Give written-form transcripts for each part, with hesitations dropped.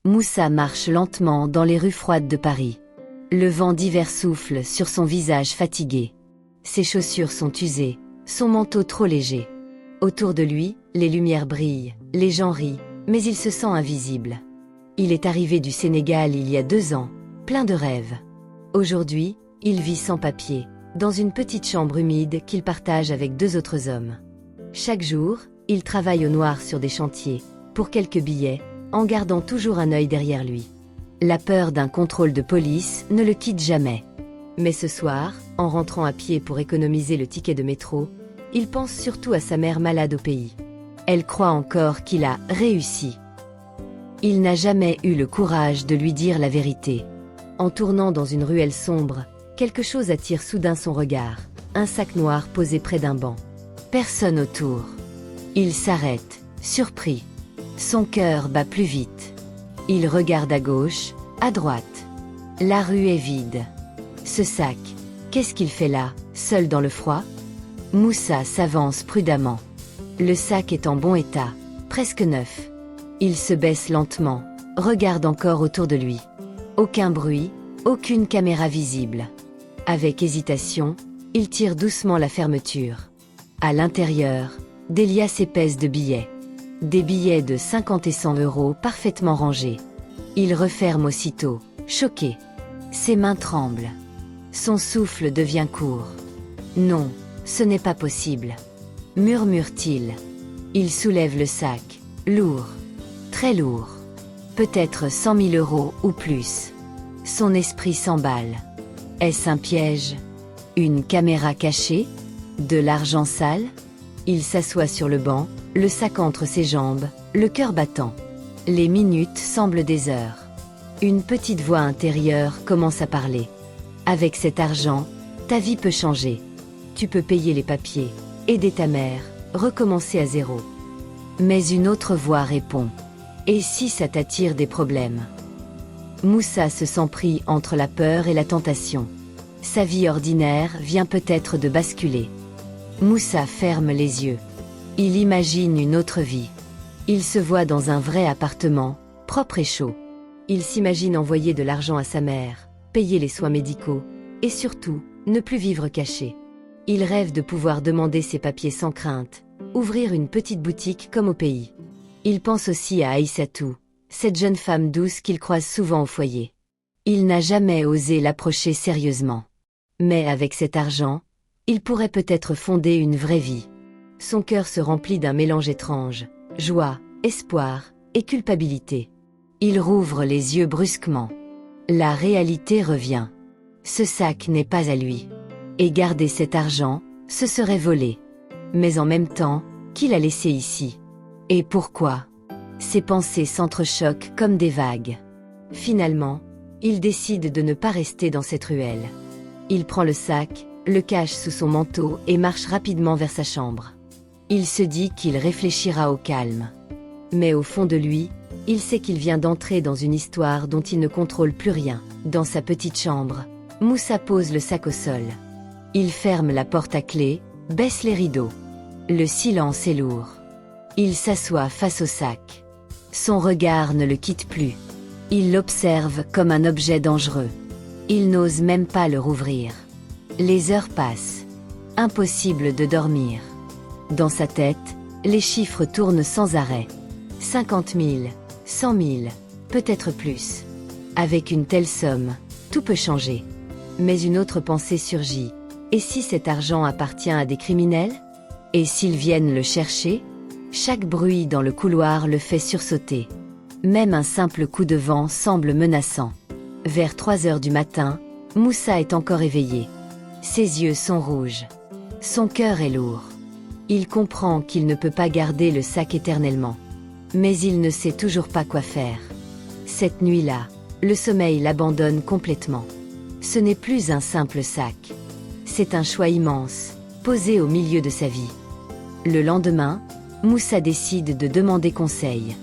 Moussa marche lentement dans les rues froides de Paris. Le vent d'hiver souffle sur son visage fatigué. Ses chaussures sont usées, son manteau trop léger. Autour de lui, les lumières brillent, les gens rient, mais il se sent invisible. Il est arrivé du Sénégal il y a 2 ans, plein de rêves. Aujourd'hui, il vit sans papier, dans une petite chambre humide qu'il partage avec 2 autres hommes. Chaque jour, il travaille au noir sur des chantiers, pour quelques billets, en gardant toujours un œil derrière lui. La peur d'un contrôle de police ne le quitte jamais. Mais ce soir, en rentrant à pied pour économiser le ticket de métro, il pense surtout à sa mère malade au pays. Elle croit encore qu'il a réussi. Il n'a jamais eu le courage de lui dire la vérité. En tournant dans une ruelle sombre, quelque chose attire soudain son regard. Un sac noir posé près d'un banc. Personne autour. Il s'arrête, surpris. Son cœur bat plus vite. Il regarde à gauche, à droite. La rue est vide. Ce sac, qu'est-ce qu'il fait là, seul dans le froid? Moussa s'avance prudemment. Le sac est en bon état, presque neuf. Il se baisse lentement, regarde encore autour de lui. Aucun bruit, aucune caméra visible. Avec hésitation, il tire doucement la fermeture. À l'intérieur, des liasses épaisses de billets. Des billets de 50 et 100 euros parfaitement rangés. Il referme aussitôt, choqué. Ses mains tremblent. Son souffle devient court. Non, ce n'est pas possible. Murmure-t-il. Il soulève le sac, lourd, très lourd. Peut-être 100 000 euros ou plus. Son esprit s'emballe. Est-ce un piège? Une caméra cachée? De l'argent sale? Il s'assoit sur le banc, le sac entre ses jambes, le cœur battant. Les minutes semblent des heures. Une petite voix intérieure commence à parler. Avec cet argent, ta vie peut changer. Tu peux payer les papiers, aider ta mère, recommencer à zéro. Mais une autre voix répond. Et si ça t'attire des problèmes? Moussa se sent pris entre la peur et la tentation. Sa vie ordinaire vient peut-être de basculer. Moussa ferme les yeux. Il imagine une autre vie. Il se voit dans un vrai appartement, propre et chaud. Il s'imagine envoyer de l'argent à sa mère, payer les soins médicaux, et surtout, ne plus vivre caché. Il rêve de pouvoir demander ses papiers sans crainte, ouvrir une petite boutique comme au pays. Il pense aussi à Aïssatou, cette jeune femme douce qu'il croise souvent au foyer. Il n'a jamais osé l'approcher sérieusement. Mais avec cet argent, il pourrait peut-être fonder une vraie vie. Son cœur se remplit d'un mélange étrange, joie, espoir et culpabilité. Il rouvre les yeux brusquement. La réalité revient. Ce sac n'est pas à lui. Et garder cet argent, ce serait voler. Mais en même temps, qui l'a laissé ici? Et pourquoi? Ses pensées s'entrechoquent comme des vagues. Finalement, il décide de ne pas rester dans cette ruelle. Il prend le sac, le cache sous son manteau et marche rapidement vers sa chambre. Il se dit qu'il réfléchira au calme. Mais au fond de lui, il sait qu'il vient d'entrer dans une histoire dont il ne contrôle plus rien. Dans sa petite chambre, Moussa pose le sac au sol. Il ferme la porte à clé, baisse les rideaux. Le silence est lourd. Il s'assoit face au sac. Son regard ne le quitte plus. Il l'observe comme un objet dangereux. Il n'ose même pas le rouvrir. Les heures passent. Impossible de dormir. Dans sa tête, les chiffres tournent sans arrêt. 50 000, 100 000, peut-être plus. Avec une telle somme, tout peut changer. Mais une autre pensée surgit. Et si cet argent appartient à des criminels? Et s'ils viennent le chercher? Chaque bruit dans le couloir le fait sursauter. Même un simple coup de vent semble menaçant. Vers 3 heures du matin, Moussa est encore éveillé. Ses yeux sont rouges. Son cœur est lourd. Il comprend qu'il ne peut pas garder le sac éternellement. Mais il ne sait toujours pas quoi faire. Cette nuit-là, le sommeil l'abandonne complètement. Ce n'est plus un simple sac. C'est un choix immense, posé au milieu de sa vie. Le lendemain, Moussa décide de demander conseil.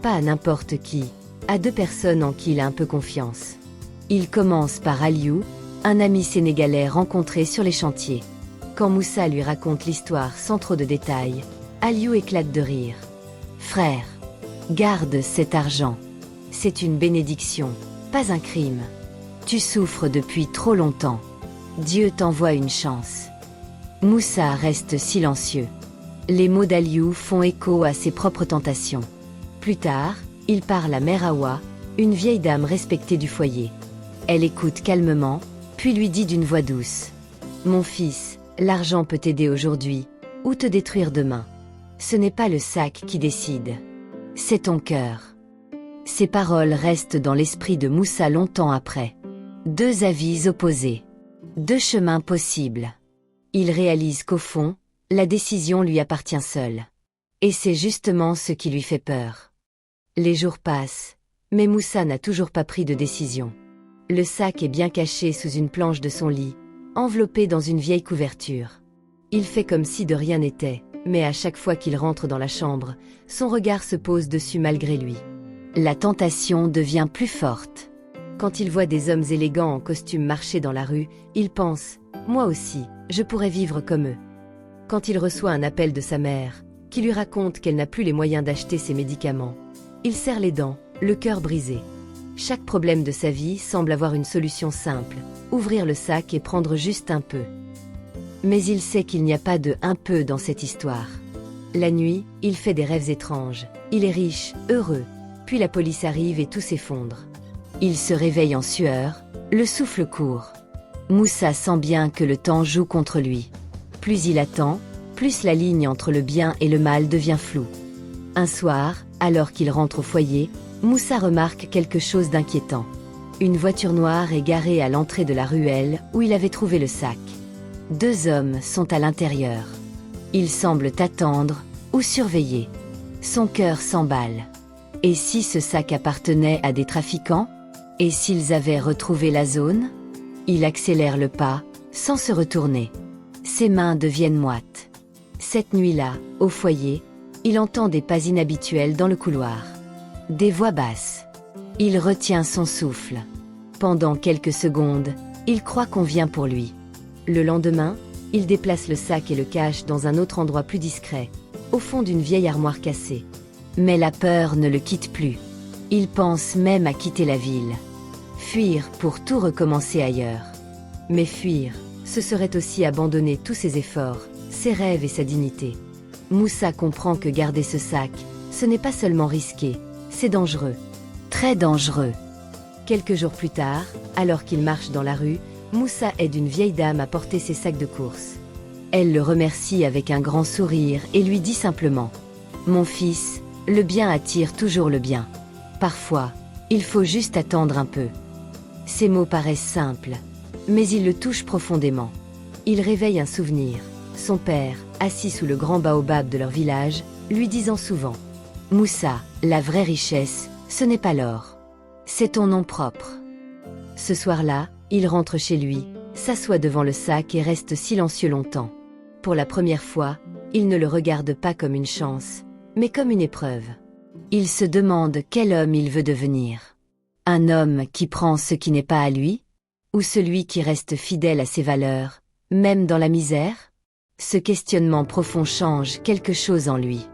Pas à n'importe qui, à 2 personnes en qui il a un peu confiance. Il commence par Aliou, un ami sénégalais rencontré sur les chantiers. Quand Moussa lui raconte l'histoire sans trop de détails, Aliou éclate de rire. « Frère, garde cet argent. C'est une bénédiction, pas un crime. Tu souffres depuis trop longtemps. Dieu t'envoie une chance. Moussa reste silencieux. Les mots d'Aliou font écho à ses propres tentations. Plus tard, il parle à Mère Awa, une vieille dame respectée du foyer. Elle écoute calmement, puis lui dit d'une voix douce. « Mon fils, l'argent peut t'aider aujourd'hui, ou te détruire demain. Ce n'est pas le sac qui décide. C'est ton cœur. » Ces paroles restent dans l'esprit de Moussa longtemps après. Deux avis opposés. Deux chemins possibles. Il réalise qu'au fond, la décision lui appartient seule. Et c'est justement ce qui lui fait peur. Les jours passent, mais Moussa n'a toujours pas pris de décision. Le sac est bien caché sous une planche de son lit, enveloppé dans une vieille couverture. Il fait comme si de rien n'était, mais à chaque fois qu'il rentre dans la chambre, son regard se pose dessus malgré lui. La tentation devient plus forte. Quand il voit des hommes élégants en costume marcher dans la rue, il pense « Moi aussi, je pourrais vivre comme eux ». Quand il reçoit un appel de sa mère, qui lui raconte qu'elle n'a plus les moyens d'acheter ses médicaments, il serre les dents, le cœur brisé. Chaque problème de sa vie semble avoir une solution simple, ouvrir le sac et prendre juste un peu. Mais il sait qu'il n'y a pas de « un peu » dans cette histoire. La nuit, il fait des rêves étranges. Il est riche, heureux. Puis la police arrive et tout s'effondre. Il se réveille en sueur, le souffle court. Moussa sent bien que le temps joue contre lui. Plus il attend, plus la ligne entre le bien et le mal devient floue. Un soir, alors qu'il rentre au foyer, Moussa remarque quelque chose d'inquiétant. Une voiture noire est garée à l'entrée de la ruelle où il avait trouvé le sac. Deux hommes sont à l'intérieur. Ils semblent attendre ou surveiller. Son cœur s'emballe. Et si ce sac appartenait à des trafiquants? Et s'ils avaient retrouvé la zone? Il accélère le pas, sans se retourner. Ses mains deviennent moites. Cette nuit-là, au foyer, il entend des pas inhabituels dans le couloir. Des voix basses. Il retient son souffle. Pendant quelques secondes, il croit qu'on vient pour lui. Le lendemain, il déplace le sac et le cache dans un autre endroit plus discret, au fond d'une vieille armoire cassée. Mais la peur ne le quitte plus. Il pense même à quitter la ville. Fuir pour tout recommencer ailleurs. Mais fuir, ce serait aussi abandonner tous ses efforts, ses rêves et sa dignité. Moussa comprend que garder ce sac, ce n'est pas seulement risqué, c'est dangereux. Très dangereux. Quelques jours plus tard, alors qu'il marche dans la rue, Moussa aide une vieille dame à porter ses sacs de course. Elle le remercie avec un grand sourire et lui dit simplement « Mon fils, le bien attire toujours le bien. Parfois, il faut juste attendre un peu. » Ces mots paraissent simples, mais ils le touchent profondément. Il réveille un souvenir. Son père, assis sous le grand baobab de leur village, lui disant souvent « Moussa, la vraie richesse, ce n'est pas l'or. C'est ton nom propre. » Ce soir-là, il rentre chez lui, s'assoit devant le sac et reste silencieux longtemps. Pour la première fois, il ne le regarde pas comme une chance, mais comme une épreuve. Il se demande quel homme il veut devenir. Un homme qui prend ce qui n'est pas à lui? Ou celui qui reste fidèle à ses valeurs, même dans la misère? Ce questionnement profond change quelque chose en lui.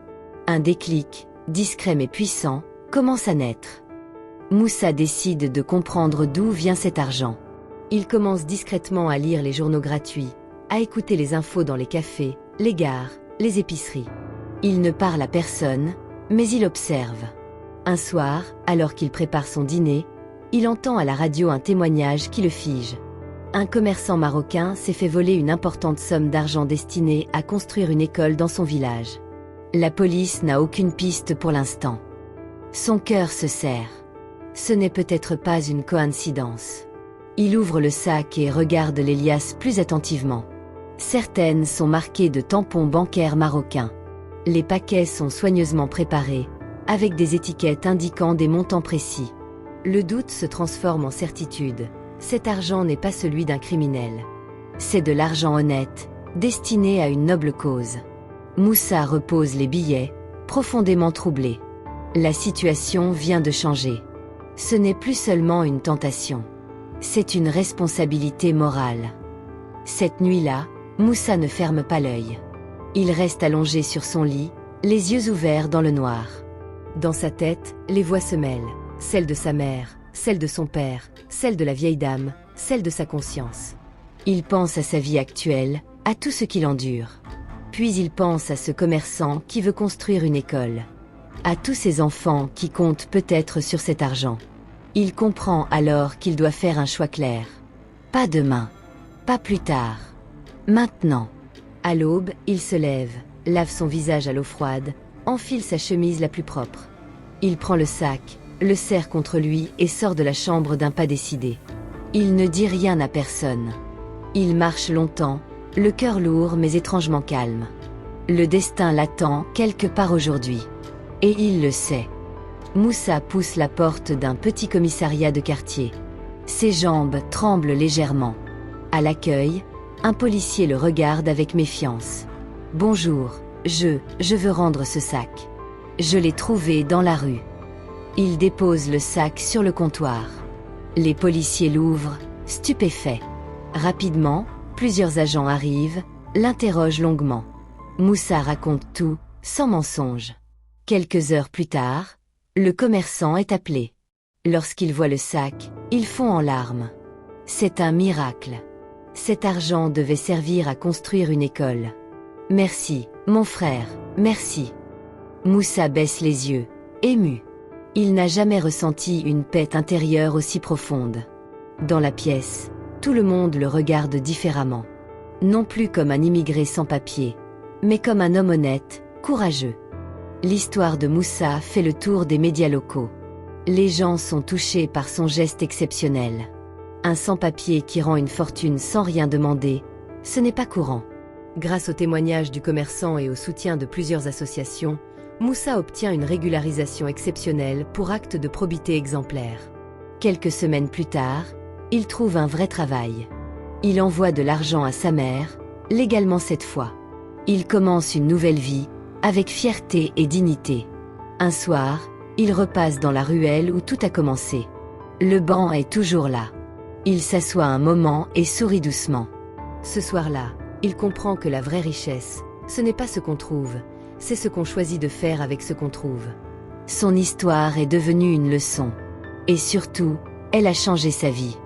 Un déclic, discret mais puissant, commence à naître. Moussa décide de comprendre d'où vient cet argent. Il commence discrètement à lire les journaux gratuits, à écouter les infos dans les cafés, les gares, les épiceries. Il ne parle à personne, mais il observe. Un soir, alors qu'il prépare son dîner, il entend à la radio un témoignage qui le fige. Un commerçant marocain s'est fait voler une importante somme d'argent destinée à construire une école dans son village. La police n'a aucune piste pour l'instant. Son cœur se serre. Ce n'est peut-être pas une coïncidence. Il ouvre le sac et regarde les liasses plus attentivement. Certaines sont marquées de tampons bancaires marocains. Les paquets sont soigneusement préparés, avec des étiquettes indiquant des montants précis. Le doute se transforme en certitude. Cet argent n'est pas celui d'un criminel. C'est de l'argent honnête, destiné à une noble cause. Moussa repose les billets, profondément troublé. La situation vient de changer. Ce n'est plus seulement une tentation. C'est une responsabilité morale. Cette nuit-là, Moussa ne ferme pas l'œil. Il reste allongé sur son lit, les yeux ouverts dans le noir. Dans sa tête, les voix se mêlent. Celle de sa mère, celle de son père, celle de la vieille dame, celle de sa conscience. Il pense à sa vie actuelle, à tout ce qu'il endure. Puis il pense à ce commerçant qui veut construire une école. À tous ces enfants qui comptent peut-être sur cet argent. Il comprend alors qu'il doit faire un choix clair. Pas demain. Pas plus tard. Maintenant. À l'aube, il se lève, lave son visage à l'eau froide, enfile sa chemise la plus propre. Il prend le sac, le serre contre lui et sort de la chambre d'un pas décidé. Il ne dit rien à personne. Il marche longtemps, le cœur lourd mais étrangement calme. Le destin l'attend quelque part aujourd'hui. Et il le sait. Moussa pousse la porte d'un petit commissariat de quartier. Ses jambes tremblent légèrement. À l'accueil, un policier le regarde avec méfiance. « Bonjour, je veux rendre ce sac. Je l'ai trouvé dans la rue. » Il dépose le sac sur le comptoir. Les policiers l'ouvrent, stupéfaits. Rapidement, plusieurs agents arrivent, l'interrogent longuement. Moussa raconte tout, sans mensonge. Quelques heures plus tard, le commerçant est appelé. Lorsqu'il voit le sac, il fond en larmes. C'est un miracle. Cet argent devait servir à construire une école. Merci, mon frère, merci. Moussa baisse les yeux, ému. Il n'a jamais ressenti une paix intérieure aussi profonde. Dans la pièce, tout le monde le regarde différemment. Non plus comme un immigré sans papier, mais comme un homme honnête, courageux. L'histoire de Moussa fait le tour des médias locaux. Les gens sont touchés par son geste exceptionnel. Un sans-papier qui rend une fortune sans rien demander, ce n'est pas courant. Grâce au témoignage du commerçant et au soutien de plusieurs associations, Moussa obtient une régularisation exceptionnelle pour acte de probité exemplaire. Quelques semaines plus tard, il trouve un vrai travail. Il envoie de l'argent à sa mère, légalement cette fois. Il commence une nouvelle vie, avec fierté et dignité. Un soir, il repasse dans la ruelle où tout a commencé. Le banc est toujours là. Il s'assoit un moment et sourit doucement. Ce soir-là, il comprend que la vraie richesse, ce n'est pas ce qu'on trouve, c'est ce qu'on choisit de faire avec ce qu'on trouve. Son histoire est devenue une leçon. Et surtout, elle a changé sa vie.